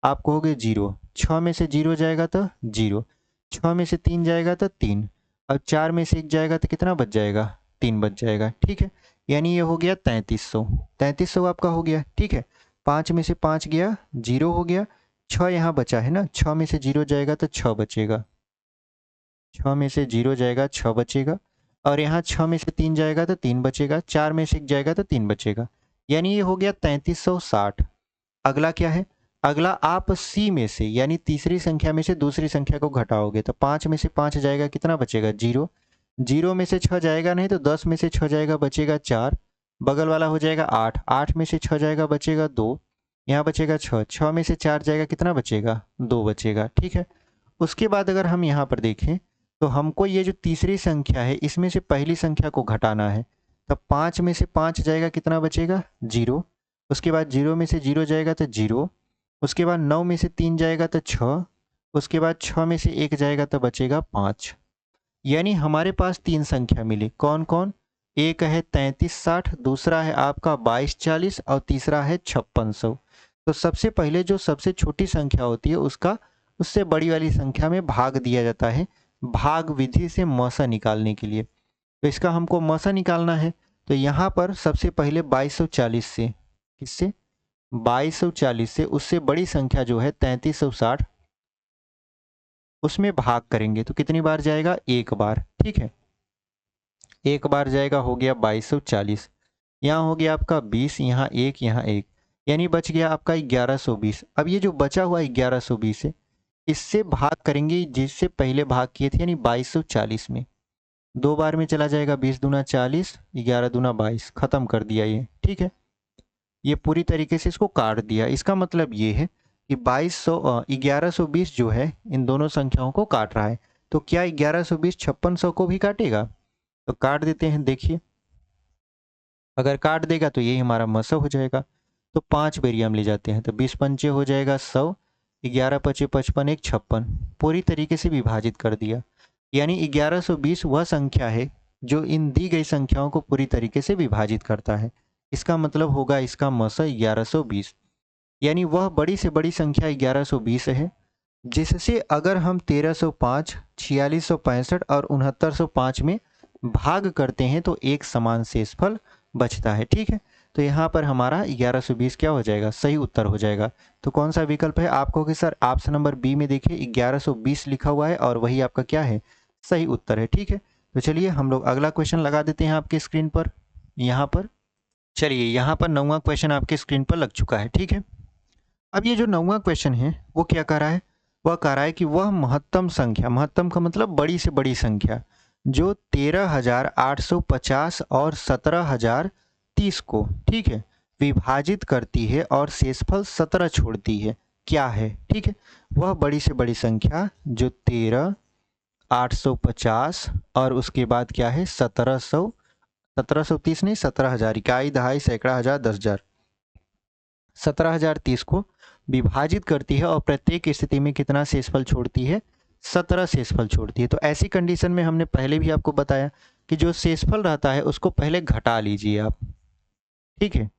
आप कहोगे 0। 6 में से 0 जाएगा तो 0, 6 में से 3 जाएगा तो 3, और 4 में से 1 जाएगा तो कितना बच जाएगा, 3 बच जाएगा, ठीक है। यानी ये हो गया 3300, 3300 आपका हो गया, ठीक है। 5 में से 5 गया, 0 हो गया, 6 यहाँ बचा है ना, 6 में से 0 जाएगा तो 6 बचेगा, 6 में से 0 जाएगा 6 बचेगा, और यहाँ 6 में से 3 जाएगा तो 3 बचेगा, 4 में से 1 जाएगा तो 3 बचेगा, यानी ये हो गया 3360। अगला क्या है, अगला आप सी में से यानी तीसरी संख्या में से दूसरी संख्या को घटाओगे, तो 5 में से 5 जाएगा, कितना बचेगा 0, 0 में से 6 जाएगा नहीं तो 10 में से 6 जाएगा, बचेगा 4, बगल वाला हो जाएगा 8, 8 में से 6 जाएगा, बचेगा 2, यहाँ बचेगा 6, 6 में से 4 जाएगा, कितना बचेगा 2 बचेगा, ठीक है। उसके बाद अगर हम यहाँ पर देखें तो हमको ये जो तीसरी संख्या है इसमें से पहली संख्या को घटाना है, तब 5 में से 5 जाएगा, कितना बचेगा 0, उसके बाद 0 में से 0 जाएगा तो 0, उसके बाद 9 में से 3 जाएगा तो 6, उसके बाद 6 में से 1 जाएगा तो बचेगा 5। यानी हमारे पास 3 संख्या मिली, कौन कौन, एक है 3360, दूसरा है आपका 2240 और तीसरा है 5600। तो सबसे पहले जो सबसे छोटी संख्या होती है उसका उससे बड़ी वाली संख्या में भाग दिया जाता है, भाग विधि से मौसा निकालने के लिए। तो इसका हमको मौसा निकालना है, तो यहाँ पर सबसे पहले 2240 से, किससे 2240 से उससे बड़ी संख्या जो है 3360 उसमें भाग करेंगे, तो कितनी बार जाएगा, एक बार, ठीक है, एक बार जाएगा, हो गया 2240, यहाँ हो गया आपका 20, यहाँ 1, यहाँ 1, यानी बच गया आपका 1120। अब ये जो बचा हुआ 1120 है इससे भाग करेंगे जिससे पहले भाग किए थे, यानी 2240 में, 2 बार में चला जाएगा, 20 दूना 40, 11 दूना 22, खत्म कर दिया ये, ठीक है। ये पूरी तरीके से इसको काट दिया, इसका मतलब ये है कि 1120 जो है इन दोनों संख्याओं को काट रहा है। तो क्या 1120 5600 को भी काटेगा, तो काट देते हैं, देखिए अगर काट देगा तो यही हमारा मसो हो जाएगा। तो 5 बेरी हम ले जाते हैं, तो 20 पंचे हो जाएगा 100, 11 पचे 55, 1 56, पूरी तरीके से विभाजित कर दिया। यानी 1120 वह संख्या है जो इन दी गई संख्याओं को पूरी तरीके से विभाजित करता है। इसका मतलब होगा इसका मसा 1120, यानी वह बड़ी से बड़ी संख्या 1120 है जिससे अगर हम 1305, 4665 और 6905 में भाग करते हैं तो एक समान शेषफल बचता है, ठीक है। तो यहाँ पर हमारा 1120 क्या हो जाएगा, सही उत्तर हो जाएगा। तो कौन सा विकल्प है, आप कहोगे सर ऑप्शन नंबर बी में देखिए 1120 लिखा हुआ है और वही आपका क्या है, सही उत्तर है, ठीक है। तो चलिए हम लोग अगला क्वेश्चन लगा देते हैं आपके स्क्रीन पर। यहाँ पर चलिए, यहाँ पर 9वां क्वेश्चन आपके स्क्रीन पर लग चुका है, ठीक है। अब ये जो 9वां क्वेश्चन है वो क्या कह रहा है, वह कह रहा है कि वह महत्तम संख्या, महत्तम का मतलब बड़ी से बड़ी संख्या, जो 13,850 और 17,030 को, ठीक है, विभाजित करती है और शेषफल 17 छोड़ती है, क्या है, ठीक है। वह बड़ी से बड़ी संख्या जो 13,850 और उसके बाद क्या है 1730 नहीं 17,000, इकाई दहाई सैकड़ा हजार 10,000, 17,030 को विभाजित करती है और प्रत्येक स्थिति में कितना शेषफल छोड़ती है, 17 शेषफल छोड़ती है। तो ऐसी कंडीशन में हमने पहले भी आपको बताया कि जो शेषफल रहता है उसको पहले घटा लीजिए आप, ठीक है,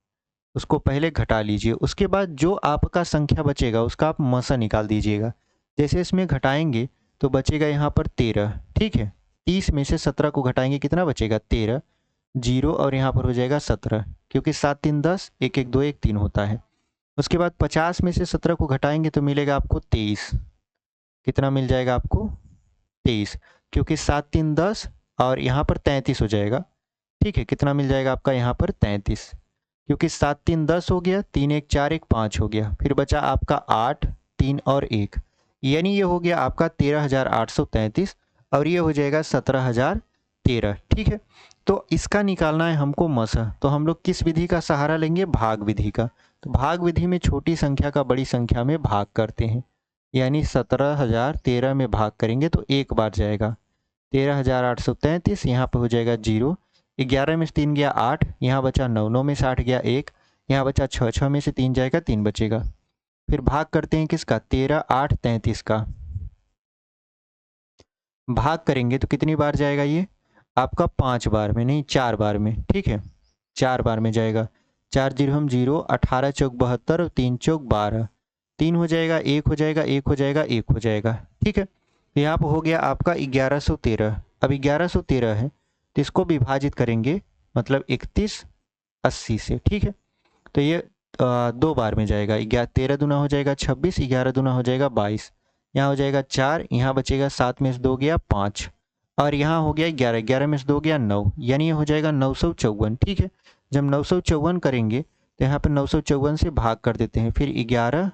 उसको पहले घटा लीजिए, उसके बाद जो आपका संख्या बचेगा उसका आप मसा निकाल दीजिएगा। जैसे इसमें घटाएंगे तो बचेगा यहाँ पर 13, ठीक है, 30 में से 17 को घटाएंगे कितना बचेगा 13, 0 और यहाँ पर हो जाएगा 17, क्योंकि 7 3 10, 1 1 2 1 3 होता है। उसके बाद 50 में से 17 को घटाएंगे तो मिलेगा आपको 23। कितना मिल जाएगा आपको? 23, क्योंकि 7 3 10 और यहाँ पर 33 हो जाएगा। ठीक है, कितना मिल जाएगा आपका यहाँ पर? 33, क्योंकि 7 3 10 हो गया, 3 1 4 1 5 हो गया, फिर बचा आपका 8 3 और 1, यानी ये हो गया आपका 13,833 और ये हो जाएगा 17,013। ठीक है, तो इसका निकालना है हमको मसह, तो हम लोग किस विधि का सहारा लेंगे? भाग विधि का। तो भाग विधि में छोटी संख्या का बड़ी संख्या में भाग करते हैं, यानी 17,013 में भाग करेंगे तो एक बार जाएगा 13,833, यहाँ पर हो जाएगा 0, 11 में से 3 गया 8, यहाँ बचा 9, 9 में से 8 गया 1, यहाँ बचा 6, 6 में से 3 जाएगा 3 बचेगा। फिर भाग करते हैं किसका? 13 8 33 का भाग करेंगे तो कितनी बार जाएगा ये? आपका 5 बार में, नहीं 4 बार में। ठीक है, 4 बार में जाएगा। 4 0 हम 0, 18 चौक 72 और 3 चौक 12, 3 हो जाएगा, 1 हो जाएगा, 1 हो जाएगा, 1 हो जाएगा। ठीक है, यहाँ पर हो गया आपका 1113। अब 1113 है तो इसको विभाजित करेंगे, मतलब 31 80 से। ठीक है, तो ये 2 बार में जाएगा। 13 दूना हो जाएगा 26, 11 दूना हो जाएगा 22, यहाँ हो जाएगा 4, यहाँ बचेगा 7 में से 2 गया 5 और यहाँ हो गया 11, 11 में से 2 गया 9, यानी ये हो जाएगा 954। ठीक है, जब 954 करेंगे तो यहाँ पर 954 से भाग कर देते हैं, फिर 11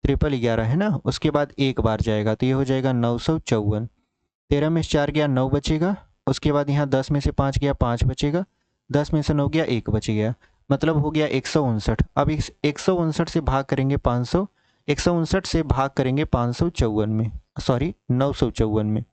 ट्रिपल 11 है ना, उसके बाद एक बार जाएगा तो ये हो जाएगा 954। 13 में से 4 गया 9 बचेगा, उसके बाद यहाँ 10 में से 5 गया 5 बचेगा, 10 में से 9 गया 1 बच गया, मतलब हो गया 159। अब इस 159 से भाग करेंगे 500, 159 से भाग करेंगे 554 में, सॉरी 954 में,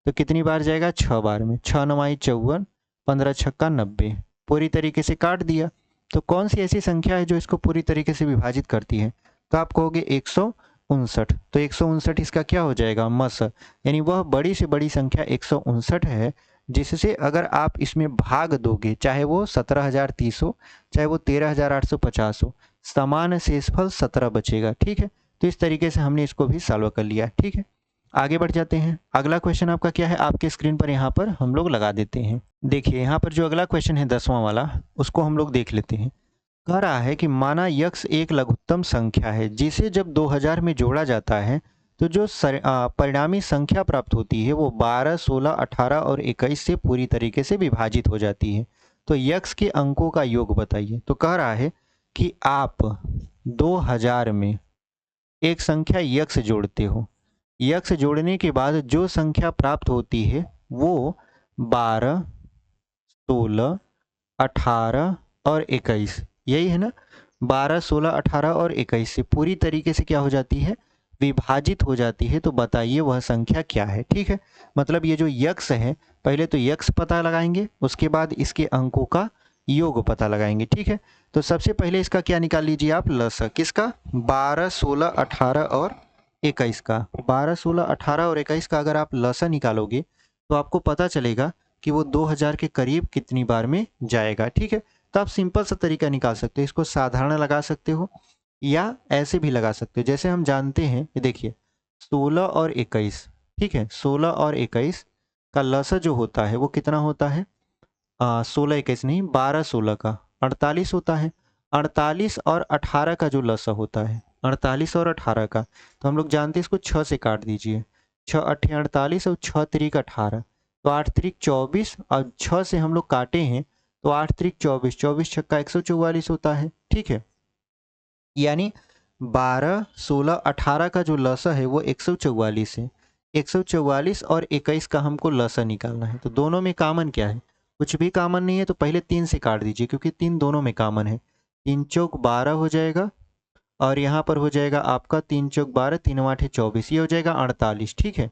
तो कितनी बार जाएगा? 6 बार में। 6 9 54, 15 छक्का 90, पूरी तरीके से काट दिया। तो कौन सी ऐसी संख्या है जो इसको पूरी तरीके से विभाजित करती है? तो आप कहोगे 159, तो 159 इसका क्या हो जाएगा? मस, यानी वह बड़ी से बड़ी संख्या 159 है जिससे अगर आप इसमें भाग दोगे, चाहे वो 17,030 हो, चाहे वो 13,850 हो, समान शेषफल 17 बचेगा। ठीक है, तो इस तरीके से हमने इसको भी सॉल्व कर लिया। ठीक है, आगे बढ़ जाते हैं। अगला क्वेश्चन आपका क्या है? आपके स्क्रीन पर यहाँ पर हम लोग लगा देते हैं। देखिए यहाँ पर जो अगला क्वेश्चन है 10वां वाला, उसको हम लोग देख लेते हैं। कह रहा है कि माना यक्ष एक लघुत्तम संख्या है जिसे जब 2000 में जोड़ा जाता है तो जो परिणामी संख्या प्राप्त होती है वो 12, 16, 18 और 21 से पूरी तरीके से विभाजित हो जाती है। तो यक्ष के अंकों का योग बताइए। तो कह रहा है कि आप 2000 में एक संख्या यक्ष जोड़ते हो, यक्ष जोड़ने के बाद जो संख्या प्राप्त होती है वो 12, 16, 18 और 21, यही है ना? 12, 16, 18 और 21 से पूरी तरीके से क्या हो जाती है? विभाजित हो जाती है। तो बताइए वह संख्या क्या है? ठीक है, मतलब ये जो यक्ष है, पहले तो यक्ष पता लगाएंगे, उसके बाद इसके अंकों का योग पता लगाएंगे। ठीक है, तो सबसे पहले इसका क्या निकाल लीजिए आप? लसा। किसका? 12, 16, 18 और 21 का। 12, 16, 18 और 21 का अगर आप लसा निकालोगे तो आपको पता चलेगा कि वो 2000 के करीब कितनी बार में जाएगा। ठीक है, तो आप सिंपल सा तरीका निकाल सकते हो, इसको साधारण लगा सकते हो या ऐसे भी लगा सकते हो। जैसे हम जानते हैं, ये देखिए 16 और 21, ठीक है, 16 और 21 का लसा जो होता है वो कितना होता है? 16 21 नहीं, 12 16 का 48 होता है। 48 और 18 का जो लसा होता है, 48 और 18 का, तो हम लोग जानते हैं इसको 6 से काट दीजिए। 6 8 48 और 6 3 18, तो 8 3 24 और 6 से हम लोग काटे हैं तो 8 3 24, 24 छक्का 144 होता है। ठीक है, यानी 12, 16, 18 का जो लसा है वो 144 है। 144 और 21 का हमको लसा निकालना है। तो दोनों में कॉमन क्या है? कुछ भी कॉमन नहीं है, तो पहले 3 से काट दीजिए क्योंकि 3 दोनों में कॉमन है। 3 चौक 12 हो जाएगा और यहाँ पर हो जाएगा आपका 3 चौक 12, 3 8 24, ये हो जाएगा 48। ठीक है,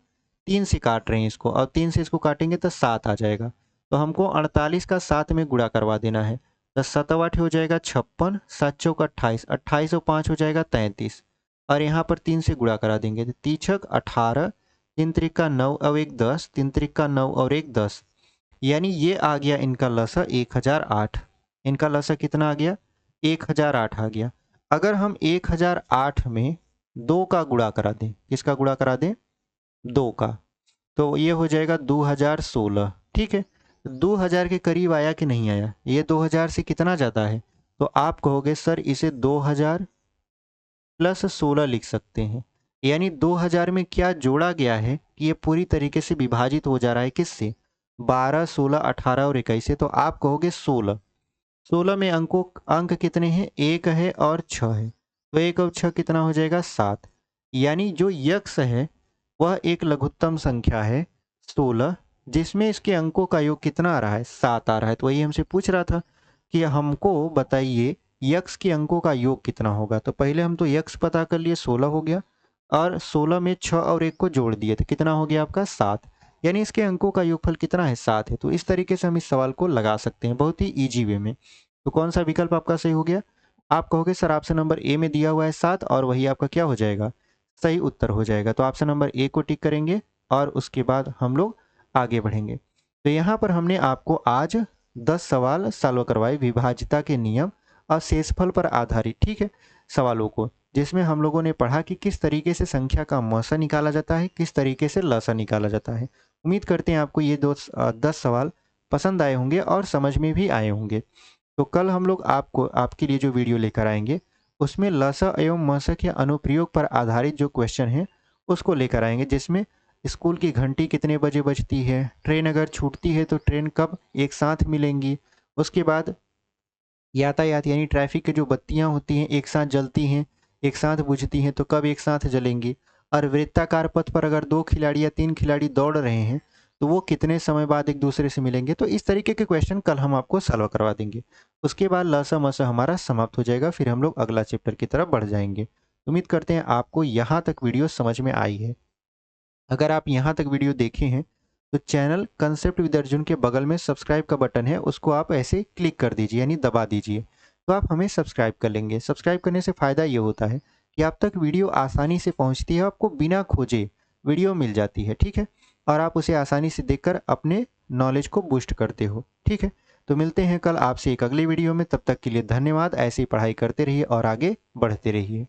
3 से काट रहे हैं इसको और 3 से इसको काटेंगे तो 7 आ जाएगा। तो हमको 48 का 7 में गुणा करवा देना है। 10 7 8 हो जाएगा 56, 7 चौक 28, 28 और 5 हो जाएगा 33 और यहाँ पर 3 से गुणा करा देंगे तो 3 छक 18, 3 त्रिका 9 और 1 10, 3 त्रिका 9 और 1 10, यानी ये आ गया इनका लसा 1008। इनका लसा कितना आ गया? 1008 आ गया। अगर हम 1008 में 2 का गुणा करा दें, किसका गुणा करा दें? 2 का, तो ये हो जाएगा 2016। ठीक है, 2000 के करीब आया कि नहीं आया? ये 2000 से कितना ज़्यादा है? तो आप कहोगे सर इसे 2000 प्लस 16 लिख सकते हैं। यानी 2000 में क्या जोड़ा गया है कि ये पूरी तरीके से विभाजित हो जा रहा है किससे, 12, 16, 18 और 21 से। तो आप कहोगे 16। 16 में अंक कितने हैं, 1 है और 6 है। तो 1 और 6 कितना हो जाएगा, 7। यानी जो यक्स है वह एक लघुत्तम संख्या है 16, जिसमें इसके अंकों का योग कितना आ रहा है, 7 आ रहा है। तो वही हमसे पूछ रहा था कि हमको बताइए यक्स के अंकों का योग कितना होगा। तो पहले हम तो यक्स पता कर लिए, 16 हो गया, और 16 में 6 और 1 को जोड़ दिए थे, कितना हो गया आपका, 7। यानी इसके अंकों का योगफल कितना है, 7 है। तो इस तरीके से हम इस सवाल को लगा सकते हैं बहुत ही ईजी वे में। तो कौन सा विकल्प आपका सही हो गया, आप कहोगे सर ऑप्शन नंबर ए में दिया हुआ है 7, और वही आपका क्या हो जाएगा, सही उत्तर हो जाएगा। तो ऑप्शन नंबर ए को टिक करेंगे और उसके बाद हम लोग आगे बढ़ेंगे। तो यहाँ पर हमने आपको आज 10 सवाल सॉल्व करवाए विभाज्यता के नियम और शेषफल पर आधारित, ठीक है, सवालों को, जिसमें हम लोगों ने पढ़ा कि किस तरीके से संख्या का मौसा निकाला जाता है, किस तरीके से लसा निकाला जाता है। उम्मीद करते हैं आपको ये 10 सवाल पसंद आए होंगे और समझ में भी आए होंगे। तो कल हम लोग आपको आपके लिए जो वीडियो लेकर आएंगे उसमें लसा एवं मसा के अनुप्रयोग पर आधारित जो क्वेश्चन है उसको लेकर आएंगे, जिसमें स्कूल की घंटी कितने बजे बजती है, ट्रेन अगर छूटती है तो ट्रेन कब एक साथ मिलेंगी, उसके बाद यातायात यानी ट्रैफिक की जो बत्तियां होती हैं एक साथ जलती हैं, एक साथ बुझती हैं, तो कब एक साथ जलेंगी, और वृत्ताकार पथ पर अगर 2 खिलाड़ी या 3 खिलाड़ी दौड़ रहे हैं तो वो कितने समय बाद एक दूसरे से मिलेंगे। तो इस तरीके के क्वेश्चन कल हम आपको सॉल्व करवा देंगे। उसके बाद लसा मसा हमारा समाप्त हो जाएगा, फिर हम लोग अगला चैप्टर की तरफ बढ़ जाएंगे। उम्मीद करते हैं आपको यहाँ तक वीडियो समझ में आई है। अगर आप यहाँ तक वीडियो देखे हैं तो चैनल कंसेप्ट विद अर्जुन के बगल में सब्सक्राइब का बटन है, उसको आप ऐसे क्लिक कर दीजिए यानी दबा दीजिए, तो आप हमें सब्सक्राइब कर लेंगे। सब्सक्राइब करने से फ़ायदा ये होता है कि आप तक वीडियो आसानी से पहुँचती है, आपको बिना खोजे वीडियो मिल जाती है, ठीक है, और आप उसे आसानी से देखकर अपने नॉलेज को बूस्ट करते हो, ठीक है। तो मिलते हैं कल आपसे एक अगले वीडियो में, तब तक के लिए धन्यवाद। ऐसे ही पढ़ाई करते रहिए और आगे बढ़ते रहिए।